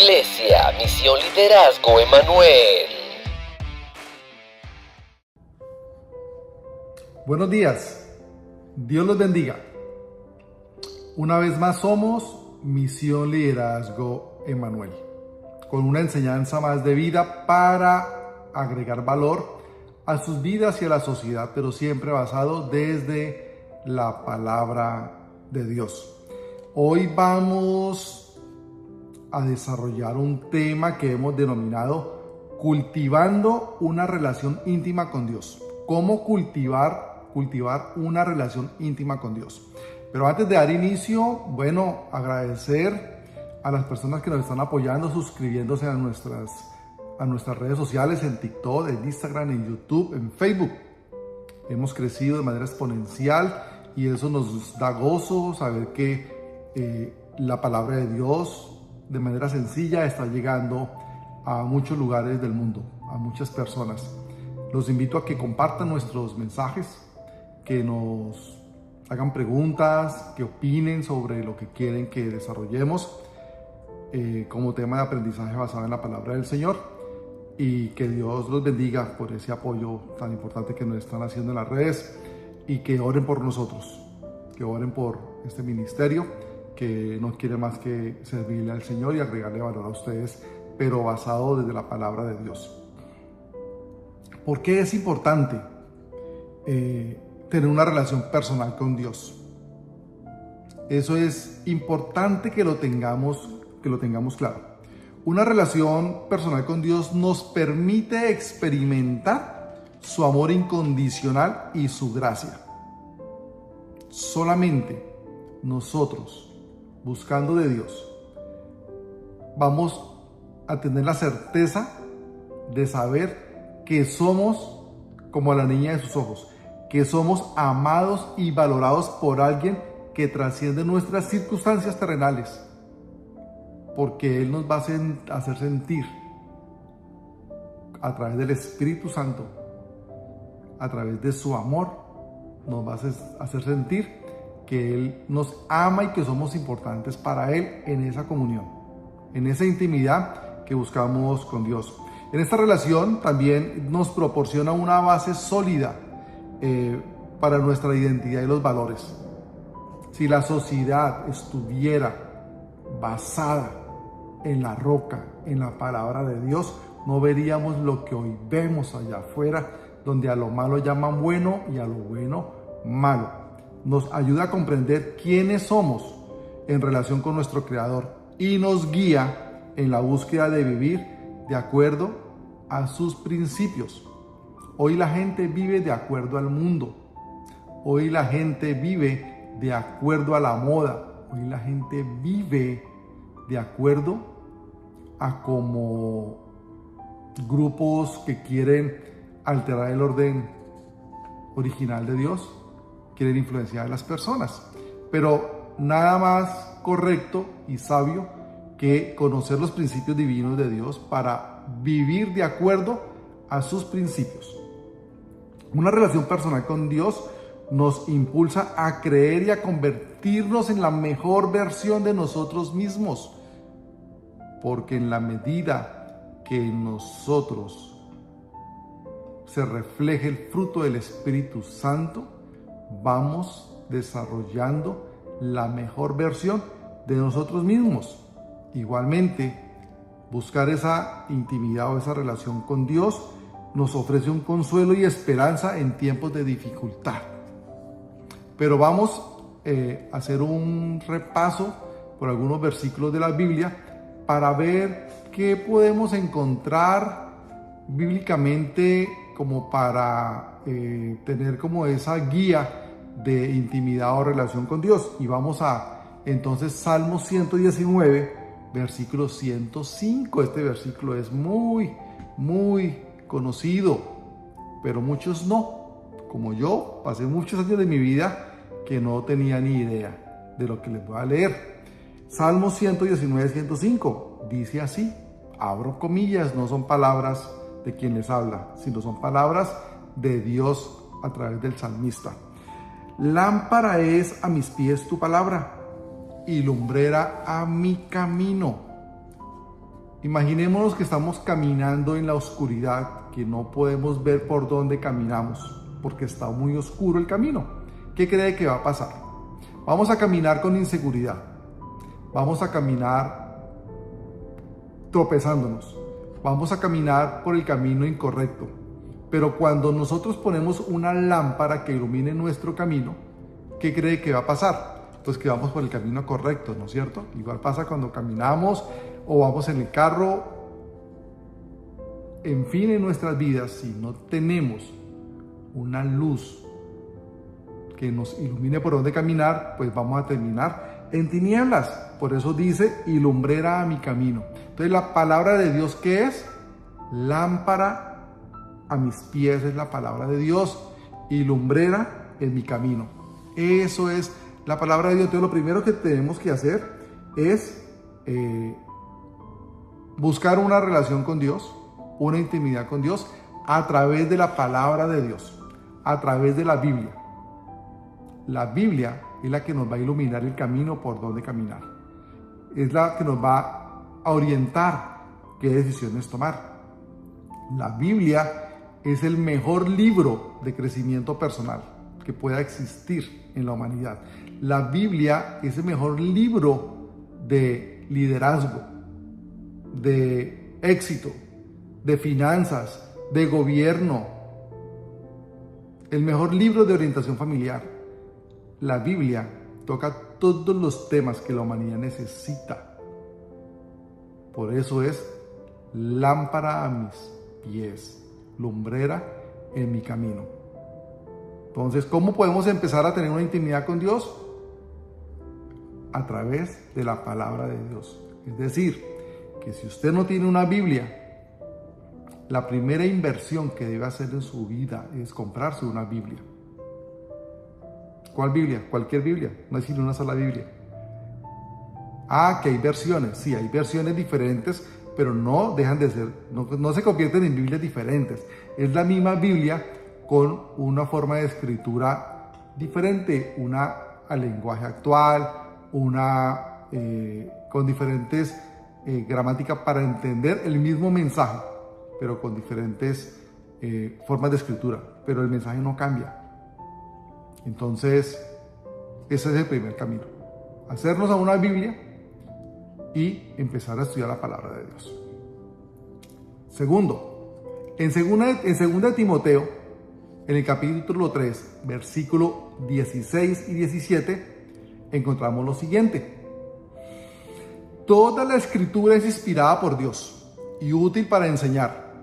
Iglesia Misión Liderazgo Emanuel. Buenos días, Dios los bendiga. Una vez más somos Misión Liderazgo Emanuel, con una enseñanza más de vida para agregar valor a sus vidas y a la sociedad, pero siempre basado desde la palabra de Dios. Hoy vamos a desarrollar un tema que hemos denominado cultivando una relación íntima con Dios. ¿Cómo cultivar una relación íntima con Dios? Pero antes de dar inicio, agradecer a las personas que nos están apoyando, suscribiéndose a nuestras redes sociales, en TikTok, en Instagram, en YouTube, en Facebook. Hemos crecido de manera exponencial y eso nos da gozo saber que la palabra de Dios de manera sencilla está llegando a muchos lugares del mundo, a muchas personas. Los invito a que compartan nuestros mensajes, que nos hagan preguntas, que opinen sobre lo que quieren que desarrollemos como tema de aprendizaje basado en la palabra del Señor. Y que Dios los bendiga por ese apoyo tan importante que nos están haciendo en las redes, y que oren por nosotros, que oren por este ministerio que no quiere más que servirle al Señor y agregarle valor a ustedes, pero basado desde la palabra de Dios. ¿Por qué es importante tener una relación personal con Dios? Eso es importante que lo tengamos claro. Una relación personal con Dios nos permite experimentar su amor incondicional y su gracia. Solamente nosotros, buscando de Dios, vamos a tener la certeza de saber que somos como la niña de sus ojos, que somos amados y valorados por alguien que trasciende nuestras circunstancias terrenales, porque Él nos va a hacer sentir a través del Espíritu Santo, a través de su amor, nos va a hacer sentir que Él nos ama y que somos importantes para Él en esa comunión, en esa intimidad que buscamos con Dios. En esta relación también nos proporciona una base sólida para nuestra identidad y los valores. Si la sociedad estuviera basada en la roca, en la palabra de Dios, no veríamos lo que hoy vemos allá afuera, donde a lo malo llaman bueno y a lo bueno malo. Nos ayuda a comprender quiénes somos en relación con nuestro Creador y nos guía en la búsqueda de vivir de acuerdo a sus principios. Hoy la gente vive de acuerdo al mundo. Hoy la gente vive de acuerdo a la moda. Hoy la gente vive de acuerdo a como grupos que quieren alterar el orden original de Dios, quieren influenciar a las personas. Pero nada más correcto y sabio que conocer los principios divinos de Dios para vivir de acuerdo a sus principios. Una relación personal con Dios nos impulsa a creer y a convertirnos en la mejor versión de nosotros mismos, porque en la medida que en nosotros se refleje el fruto del Espíritu Santo, vamos desarrollando la mejor versión de nosotros mismos. Igualmente, buscar esa intimidad o esa relación con Dios nos ofrece un consuelo y esperanza en tiempos de dificultad. Pero vamos a hacer un repaso por algunos versículos de la Biblia para ver qué podemos encontrar bíblicamente como para tener como esa guía de intimidad o relación con Dios. Y vamos a entonces Salmo 119, versículo 105. Este versículo es muy conocido, pero muchos no. Como yo, pasé muchos años de mi vida que no tenía ni idea de lo que les voy a leer. Salmo 119, 105, dice así, abro comillas, no son palabras de quien les habla, sino son palabras de Dios a través del salmista. Lámpara es a mis pies tu palabra y lumbrera a mi camino. Imaginémonos que estamos caminando en la oscuridad, que no podemos ver por dónde caminamos, porque está muy oscuro el camino. ¿Qué cree que va a pasar? Vamos a caminar con inseguridad. Vamos a caminar tropezándonos. Vamos a caminar por el camino incorrecto. Pero cuando nosotros ponemos una lámpara que ilumine nuestro camino, ¿qué cree que va a pasar? Pues que vamos por el camino correcto, ¿no es cierto? Igual pasa cuando caminamos o vamos en el carro. En fin, en nuestras vidas, si no tenemos una luz que nos ilumine por dónde caminar, pues vamos a terminar en tinieblas. Por eso dice, y lumbrera a mi camino. Entonces la palabra de Dios, ¿qué es? Lámpara a mis pies es la palabra de Dios, y lumbrera en mi camino. Eso es la palabra de Dios. Entonces lo primero que tenemos que hacer es buscar una relación con Dios, una intimidad con Dios a través de la palabra de Dios, a través de la Biblia. La Biblia es la que nos va a iluminar el camino por donde caminar. Es la que nos va a orientar qué decisiones tomar. La Biblia es el mejor libro de crecimiento personal que pueda existir en la humanidad. La Biblia es el mejor libro de liderazgo, de éxito, de finanzas, de gobierno, el mejor libro de orientación familiar. La Biblia toca todos los temas que la humanidad necesita. Por eso es lámpara a mis pies, lumbrera en mi camino. Entonces, ¿cómo podemos empezar a tener una intimidad con Dios? A través de la palabra de Dios. Es decir, que si usted no tiene una Biblia, la primera inversión que debe hacer en su vida es comprarse una Biblia. ¿Cuál Biblia? Cualquier Biblia, no hay sino una sola Biblia. Que hay versiones, sí, hay versiones diferentes, pero no dejan de ser, no se convierten en Biblias diferentes. Es la misma Biblia con una forma de escritura diferente, una al lenguaje actual, una con diferentes gramáticas para entender el mismo mensaje, pero con diferentes formas de escritura, pero el mensaje no cambia. Entonces, ese es el primer camino. Hacernos a una Biblia y empezar a estudiar la palabra de Dios. Segundo, en segunda de Timoteo, en el capítulo 3, versículo 16 y 17, encontramos lo siguiente. Toda la escritura es inspirada por Dios y útil para enseñar,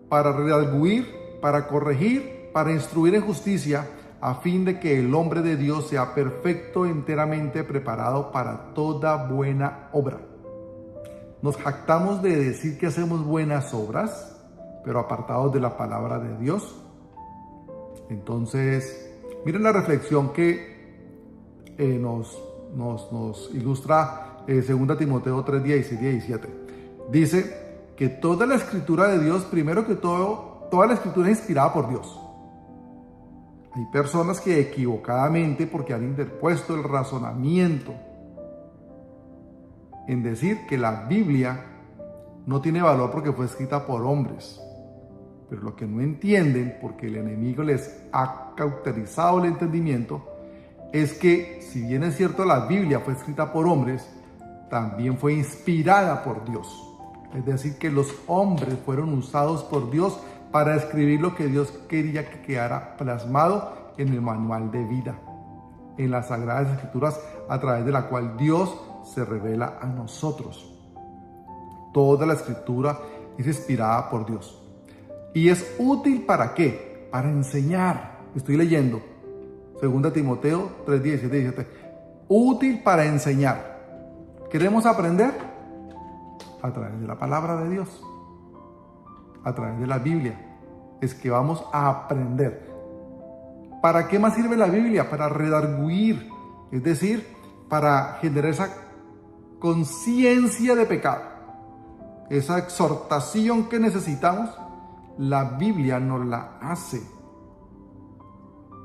para redarguir, para corregir, para instruir en justicia, a fin de que el hombre de Dios sea perfecto, enteramente preparado para toda buena obra. Nos jactamos de decir que hacemos buenas obras, pero apartados de la palabra de Dios. Entonces, miren la reflexión que nos ilustra 2 Timoteo 3, 16 y 17. Dice que toda la escritura de Dios, primero que todo, toda la escritura es inspirada por Dios. Hay personas que equivocadamente, porque han interpuesto el razonamiento en decir que la Biblia no tiene valor porque fue escrita por hombres. Pero lo que no entienden, porque el enemigo les ha cauterizado el entendimiento, es que si bien es cierto la Biblia fue escrita por hombres, también fue inspirada por Dios. Es decir, que los hombres fueron usados por Dios para escribir lo que Dios quería que quedara plasmado en el manual de vida, en las Sagradas Escrituras, a través de la cual Dios se revela a nosotros. Toda la Escritura es inspirada por Dios. ¿Y es útil para qué? Para enseñar. Estoy leyendo 2 Timoteo 3, 17 y 17. Útil para enseñar. ¿Queremos aprender? A través de la palabra de Dios, a través de la Biblia, es que vamos a aprender. ¿Para qué más sirve la Biblia? Para redarguir, es decir, para generar esa conciencia de pecado, esa exhortación que necesitamos. La Biblia nos la hace,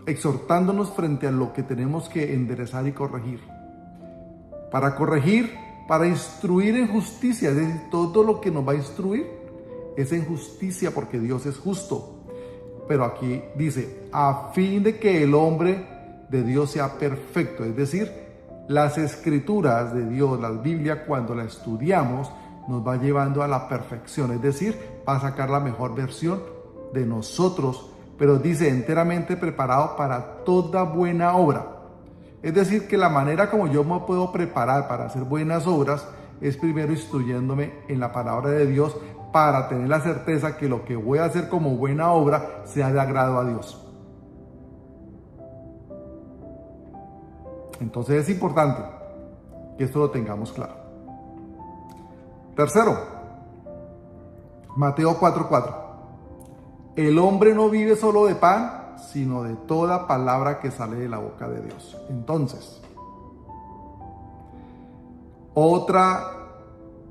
exhortándonos frente a lo que tenemos que enderezar y corregir. Para corregir para instruir en justicia. Es decir, todo lo que nos va a instruir es en justicia porque Dios es justo. Pero aquí dice, a fin de que el hombre de Dios sea perfecto. Es decir, las escrituras de Dios, la Biblia, cuando la estudiamos, nos va llevando a la perfección. Es decir, va a sacar la mejor versión de nosotros. Pero dice, enteramente preparado para toda buena obra. Es decir, que la manera como yo me puedo preparar para hacer buenas obras es primero instruyéndome en la palabra de Dios para tener la certeza que lo que voy a hacer como buena obra sea de agrado a Dios. Entonces es importante que esto lo tengamos claro. Tercero, Mateo 4:4. El hombre no vive solo de pan, sino de toda palabra que sale de la boca de Dios. Entonces, otra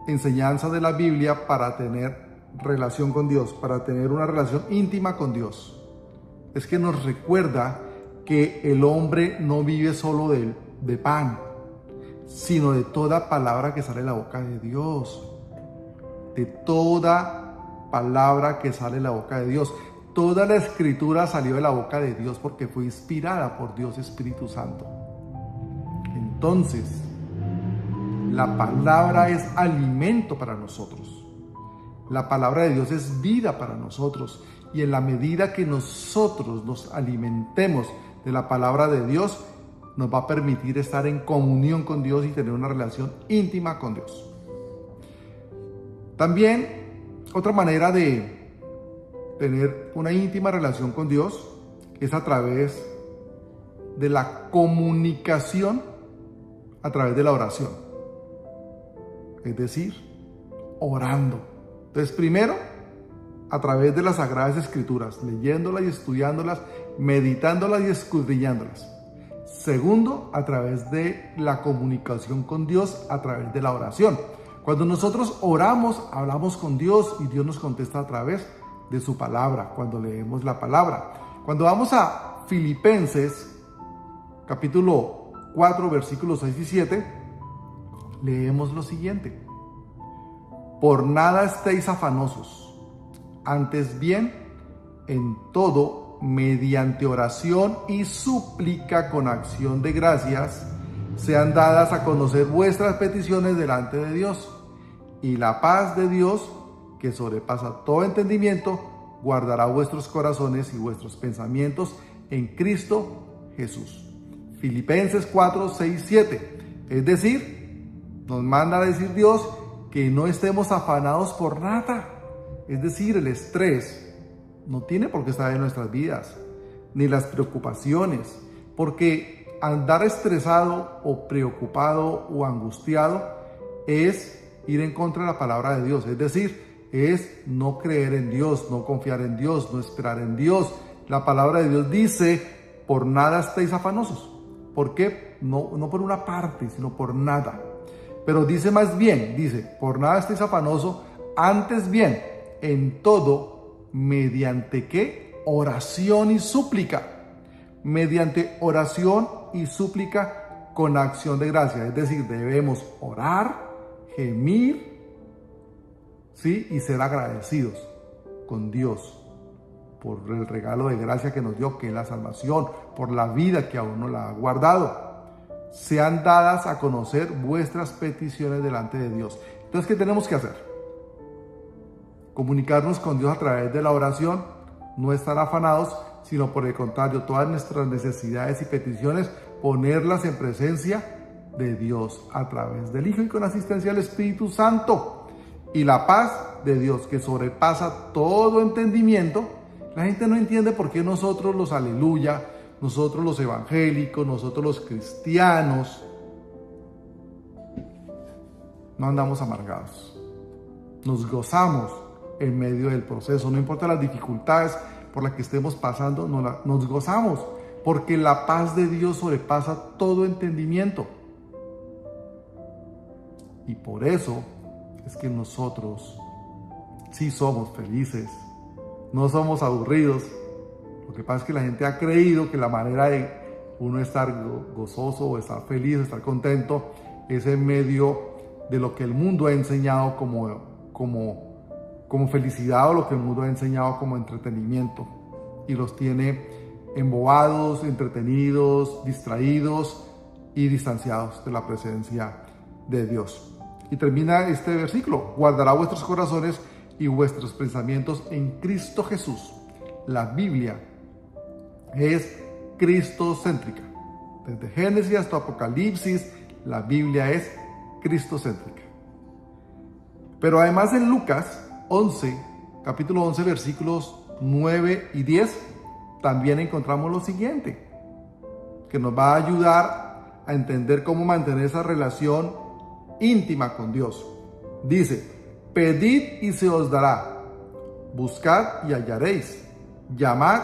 enseñanza de la Biblia para tener relación con Dios, para tener una relación íntima con Dios, es que nos recuerda que el hombre no vive solo de pan, sino de toda palabra que sale de la boca de Dios. De toda palabra que sale de la boca de Dios. Toda la escritura salió de la boca de Dios porque fue inspirada por Dios Espíritu Santo. Entonces, la palabra es alimento para nosotros. La palabra de Dios es vida para nosotros. Y en la medida que nosotros nos alimentemos de la palabra de Dios, nos va a permitir estar en comunión con Dios y tener una relación íntima con Dios. También, otra manera de tener una íntima relación con Dios es a través de la comunicación, a través de la oración. Es decir, orando. Entonces, primero, a través de las Sagradas Escrituras, leyéndolas y estudiándolas, meditándolas y escudriñándolas. Segundo, a través de la comunicación con Dios, a través de la oración. Cuando nosotros oramos, hablamos con Dios y Dios nos contesta a través de su palabra, cuando leemos la palabra. Cuando vamos a Filipenses, capítulo 4, versículos 6 y 7, leemos lo siguiente. Por nada estéis afanosos, antes bien, en todo, mediante oración y súplica con acción de gracias, sean dadas a conocer vuestras peticiones delante de Dios. Y la paz de Dios, que sobrepasa todo entendimiento, guardará vuestros corazones y vuestros pensamientos en Cristo Jesús. Filipenses 4, 6, 7. Es decir, nos manda a decir Dios que no estemos afanados por nada. Es decir, el estrés no tiene por qué estar en nuestras vidas, ni las preocupaciones, porque andar estresado o preocupado o angustiado es ir en contra de la palabra de Dios. Es decir, es no creer en Dios, no confiar en Dios, no esperar en Dios. La palabra de Dios dice, por nada estéis afanosos. ¿Por qué? No por una parte, sino por nada. Pero dice más bien, dice, por nada estéis afanoso, antes bien, en todo, mediante ¿qué? Oración y súplica. Mediante oración y súplica con acción de gracia. Es decir, debemos orar, gemir, ¿sí? Y ser agradecidos con Dios por el regalo de gracia que nos dio, que es la salvación, por la vida que aún nos la ha guardado. Sean dadas a conocer vuestras peticiones delante de Dios. Entonces, ¿qué tenemos que hacer? Comunicarnos con Dios a través de la oración, no estar afanados, sino por el contrario, todas nuestras necesidades y peticiones, ponerlas en presencia de Dios a través del Hijo y con asistencia del Espíritu Santo. Y la paz de Dios, que sobrepasa todo entendimiento. La gente no entiende por qué nosotros los aleluya, nosotros los evangélicos, nosotros los cristianos, no andamos amargados. Nos gozamos en medio del proceso, no importa las dificultades por las que estemos pasando, nos gozamos, porque la paz de Dios sobrepasa todo entendimiento. Y por eso es que nosotros sí somos felices, no somos aburridos. Lo que pasa es que la gente ha creído que la manera de uno estar gozoso o estar feliz, estar contento, es en medio de lo que el mundo ha enseñado como felicidad, o lo que el mundo ha enseñado como entretenimiento, y los tiene embobados, entretenidos, distraídos y distanciados de la presencia de Dios. Y termina este versículo: guardará vuestros corazones y vuestros pensamientos en Cristo Jesús. La Biblia es cristocéntrica. Desde Génesis hasta Apocalipsis, la Biblia es cristocéntrica. Pero además en Lucas 11, capítulo 11, versículos 9 y 10, también encontramos lo siguiente, que nos va a ayudar a entender cómo mantener esa relación íntima con Dios. Dice: pedid y se os dará, buscad y hallaréis, llamad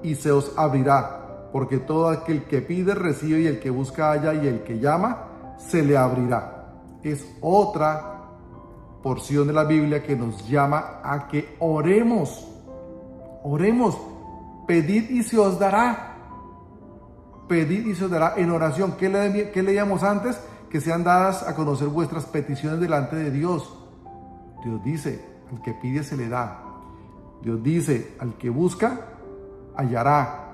y se os abrirá, porque todo aquel que pide recibe, y el que busca halla, y el que llama se le abrirá. Es otra porción de la Biblia que nos llama a que oremos. Pedid y se os dará. Pedid y se os dará en oración. ¿Qué leíamos antes? Que sean dadas a conocer vuestras peticiones delante de Dios. Dios dice: al que pide se le da. Dios dice: al que busca hallará,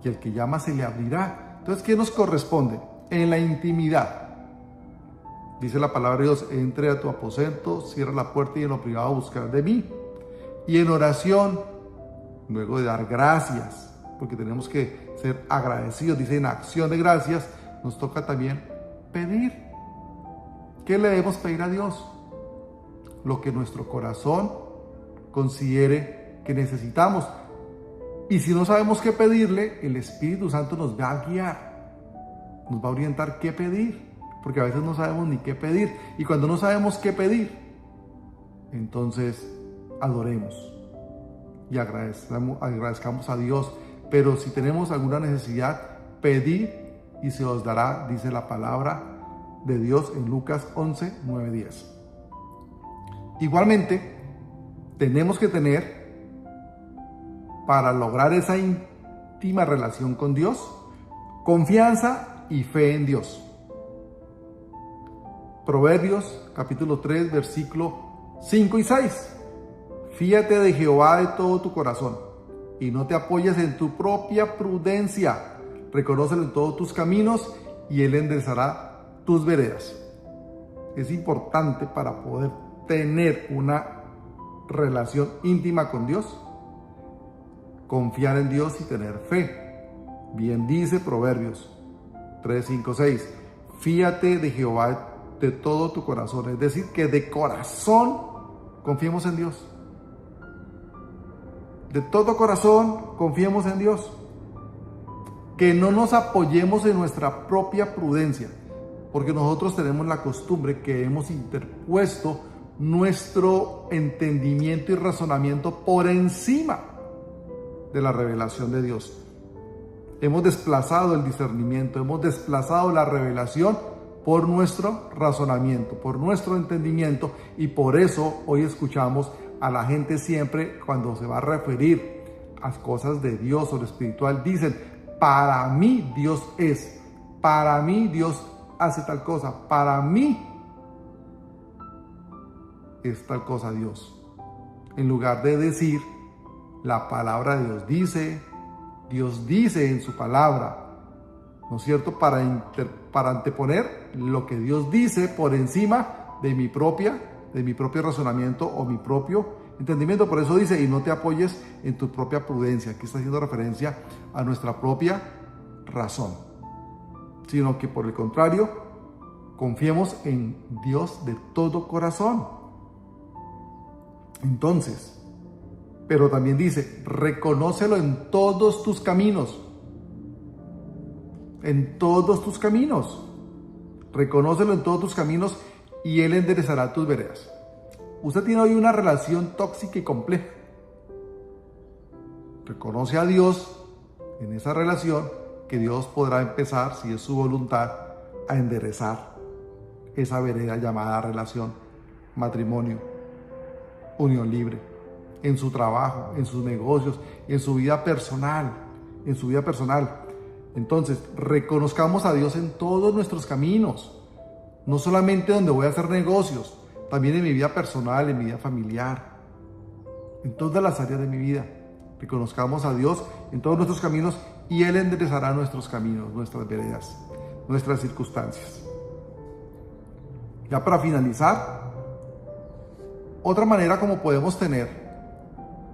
y al que llama se le abrirá. Entonces, ¿qué nos corresponde? En la intimidad. Dice la palabra de Dios: entre a tu aposento, cierra la puerta y en lo privado buscar de mí. Y en oración, luego de dar gracias, porque tenemos que ser agradecidos, dice, en acción de gracias, nos toca también pedir. ¿Qué le debemos pedir a Dios? Lo que nuestro corazón considere que necesitamos. Y si no sabemos qué pedirle, el Espíritu Santo nos va a guiar, nos va a orientar qué pedir, porque a veces no sabemos ni qué pedir. Y cuando no sabemos qué pedir, entonces adoremos y agradezcamos a Dios. Pero si tenemos alguna necesidad, pedid y se os dará, dice la palabra de Dios en Lucas 11, 9, 10. Igualmente, tenemos que tener, para lograr esa íntima relación con Dios, confianza y fe en Dios. Proverbios capítulo 3, versículo 5 y 6. Fíate de Jehová de todo tu corazón y no te apoyes en tu propia prudencia. Reconócelo en todos tus caminos y Él enderezará tus veredas. Es importante, para poder tener una relación íntima con Dios, confiar en Dios y tener fe. Bien dice Proverbios 3, 5, 6. Fíate de Jehová de todo tu corazón. Es decir, que de corazón confiemos en Dios. De todo corazón confiemos en Dios. Que no nos apoyemos en nuestra propia prudencia, porque nosotros tenemos la costumbre que hemos interpuesto nuestro entendimiento y razonamiento por encima de la revelación de Dios. Hemos desplazado el discernimiento, hemos desplazado la revelación por nuestro razonamiento, por nuestro entendimiento, y por eso hoy escuchamos a la gente siempre, cuando se va a referir a cosas de Dios o lo espiritual, dicen: para mí Dios es, para mí Dios hace tal cosa, para mí es tal cosa Dios. En lugar de decir: la palabra de Dios dice en su palabra, ¿no es cierto? Para anteponer lo que Dios dice por encima de mi propio razonamiento o mi propio entendimiento. Por eso dice: y no te apoyes en tu propia prudencia. Aquí está haciendo referencia a nuestra propia razón, sino que por el contrario, confiemos en Dios de todo corazón. Entonces, pero también dice: reconócelo en todos tus caminos. En todos tus caminos. Reconócelo en todos tus caminos y Él enderezará tus veredas. Usted tiene hoy una relación tóxica y compleja. Reconoce a Dios en esa relación, que Dios podrá empezar, si es su voluntad, a enderezar esa vereda llamada relación, matrimonio, unión libre, en su trabajo, en sus negocios, en su vida personal, Entonces, reconozcamos a Dios en todos nuestros caminos. No solamente donde voy a hacer negocios, también en mi vida personal, en mi vida familiar, en todas las áreas de mi vida. Que conozcamos a Dios en todos nuestros caminos y Él enderezará nuestros caminos, nuestras veredas, nuestras circunstancias. Ya para finalizar, otra manera como podemos tener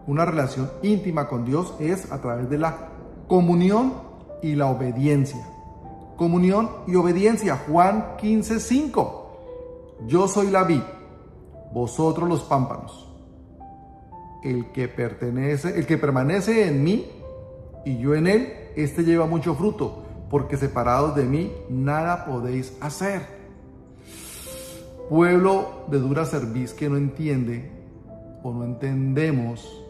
una relación íntima con Dios es a través de la comunión y la obediencia. Comunión y obediencia. Juan 15:5. Yo soy la vid, vosotros los pámpanos. El que permanece en mí y yo en él, este lleva mucho fruto, porque separados de mí nada podéis hacer. Pueblo de dura cerviz que no entiende o no entendemos.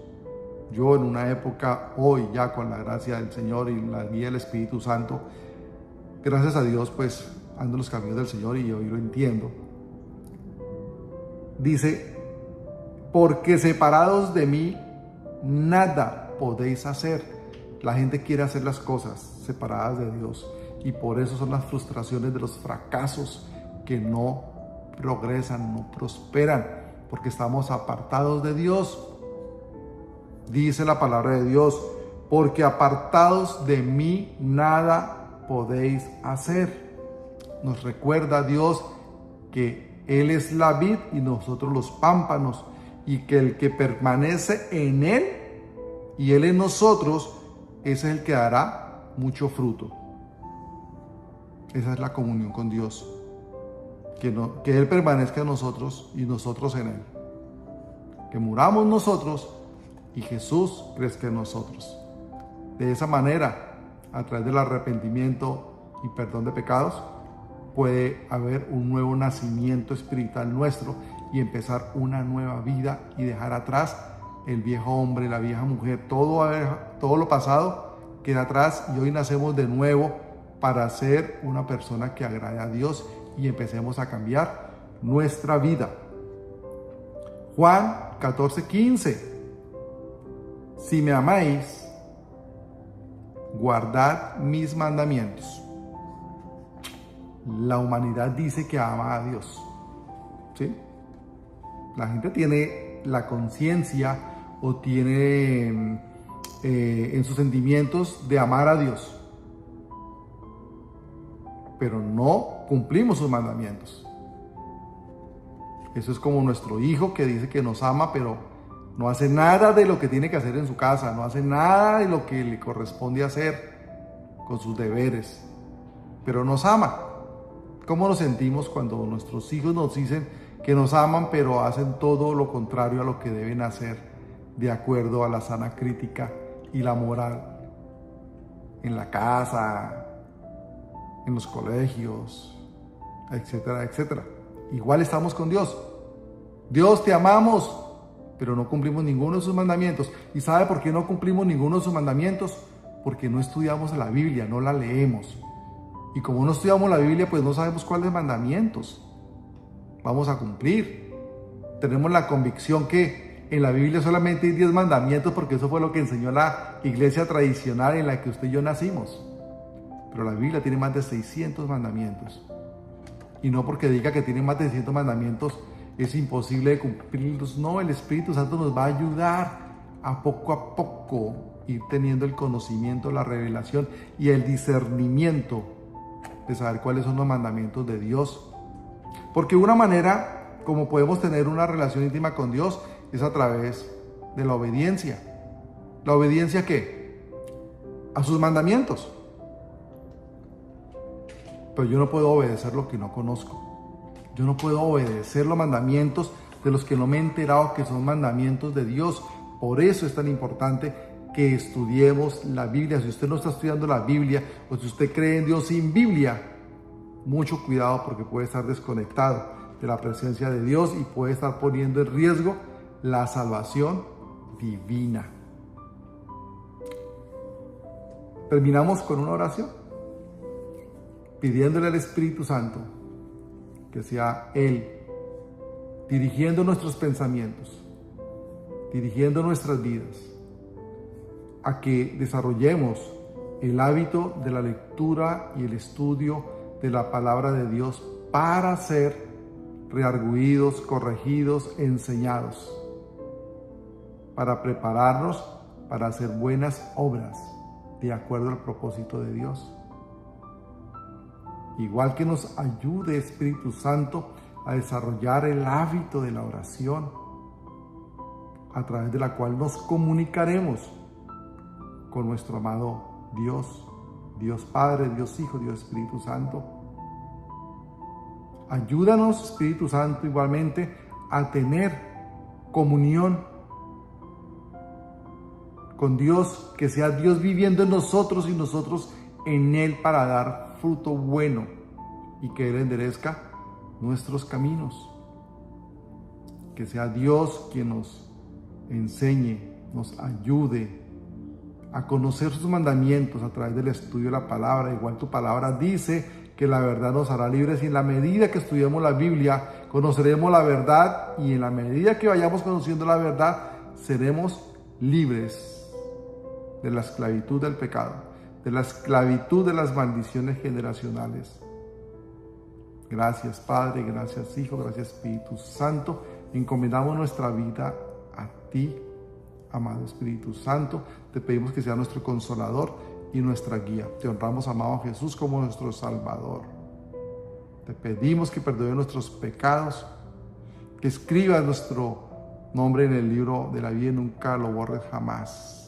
Yo en una época, hoy ya con la gracia del Señor y la guía del Espíritu Santo, gracias a Dios, pues ando en los caminos del Señor y hoy lo entiendo. Dice, porque separados de mí nada podéis hacer. La gente quiere hacer las cosas separadas de Dios y por eso son las frustraciones de los fracasos que no progresan, no prosperan, porque estamos apartados de Dios. Dice la palabra de Dios, porque apartados de mí nada podéis hacer. Nos recuerda Dios que Él es la vid y nosotros los pámpanos, y que el que permanece en Él y Él en nosotros, ese es el que dará mucho fruto. Esa es la comunión con Dios. Que Él permanezca en nosotros y nosotros en Él. Que muramos nosotros y Jesús crezca en nosotros. De esa manera, a través del arrepentimiento y perdón de pecados, puede haber un nuevo nacimiento espiritual nuestro y empezar una nueva vida y dejar atrás el viejo hombre, la vieja mujer, todo lo pasado queda atrás y hoy nacemos de nuevo para ser una persona que agrade a Dios y empecemos a cambiar nuestra vida. Juan 14:15. Si me amáis, guardad mis mandamientos. La humanidad dice que ama a Dios, ¿sí? La gente tiene la conciencia o tiene en sus sentimientos de amar a Dios, pero no cumplimos sus mandamientos. Eso es como nuestro hijo que dice que nos ama, pero no hace nada de lo que tiene que hacer en su casa, no hace nada de lo que le corresponde hacer con sus deberes, pero nos ama. ¿Cómo nos sentimos cuando nuestros hijos nos dicen que nos aman, pero hacen todo lo contrario a lo que deben hacer, de acuerdo a la sana crítica y la moral? En la casa, en los colegios, etcétera, etcétera. Igual estamos con Dios. Dios, te amamos, pero no cumplimos ninguno de sus mandamientos. ¿Y sabe por qué no cumplimos ninguno de sus mandamientos? Porque no estudiamos la Biblia, no la leemos. Y como no estudiamos la Biblia, pues no sabemos cuáles mandamientos vamos a cumplir. Tenemos la convicción que en la Biblia solamente hay 10 mandamientos porque eso fue lo que enseñó la iglesia tradicional en la que usted y yo nacimos. Pero la Biblia tiene más de 600 mandamientos. Y no porque diga que tiene más de 600 mandamientos es imposible de cumplirlos. No, el Espíritu Santo nos va a ayudar a poco ir teniendo el conocimiento, la revelación y el discernimiento de saber cuáles son los mandamientos de Dios. Porque una manera como podemos tener una relación íntima con Dios es a través de la obediencia. ¿La obediencia a qué? A sus mandamientos. Pero yo no puedo obedecer lo que no conozco. Yo no puedo obedecer los mandamientos de los que no me he enterado que son mandamientos de Dios. Por eso es tan importante que estudiemos la Biblia. Si usted no está estudiando la Biblia o si usted cree en Dios sin Biblia, mucho cuidado porque puede estar desconectado de la presencia de Dios y puede estar poniendo en riesgo la salvación divina. Terminamos con una oración, pidiéndole al Espíritu Santo que sea Él dirigiendo nuestros pensamientos, dirigiendo nuestras vidas, a que desarrollemos el hábito de la lectura y el estudio de la palabra de Dios para ser redarguidos, corregidos, enseñados, para prepararnos para hacer buenas obras de acuerdo al propósito de Dios. Igual que nos ayude, Espíritu Santo, a desarrollar el hábito de la oración, a través de la cual nos comunicaremos con nuestro amado Dios, Dios Padre, Dios Hijo, Dios Espíritu Santo. Ayúdanos, Espíritu Santo, igualmente a tener comunión con Dios, que sea Dios viviendo en nosotros y nosotros en Él para dar fruto bueno y que Él enderezca nuestros caminos. Que sea Dios quien nos enseñe, nos ayude a conocer sus mandamientos a través del estudio de la palabra. Igual tu palabra dice que la verdad nos hará libres y en la medida que estudiemos la Biblia conoceremos la verdad y en la medida que vayamos conociendo la verdad seremos libres de la esclavitud del pecado, de la esclavitud de las maldiciones generacionales. Gracias Padre, gracias Hijo, gracias Espíritu Santo. Encomendamos nuestra vida a ti, amado Espíritu Santo. Te pedimos que sea nuestro consolador y nuestra guía. Te honramos, amado Jesús, como nuestro Salvador. Te pedimos que perdone nuestros pecados, que escribas nuestro nombre en el libro de la vida y nunca lo borres jamás.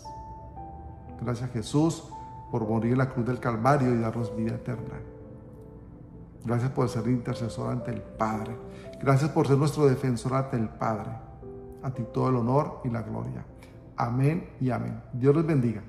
Gracias Jesús por morir en la cruz del Calvario y darnos vida eterna. Gracias por ser intercesor ante el Padre. Gracias por ser nuestro defensor ante el Padre. A ti todo el honor y la gloria. Amén y amén. Dios les bendiga.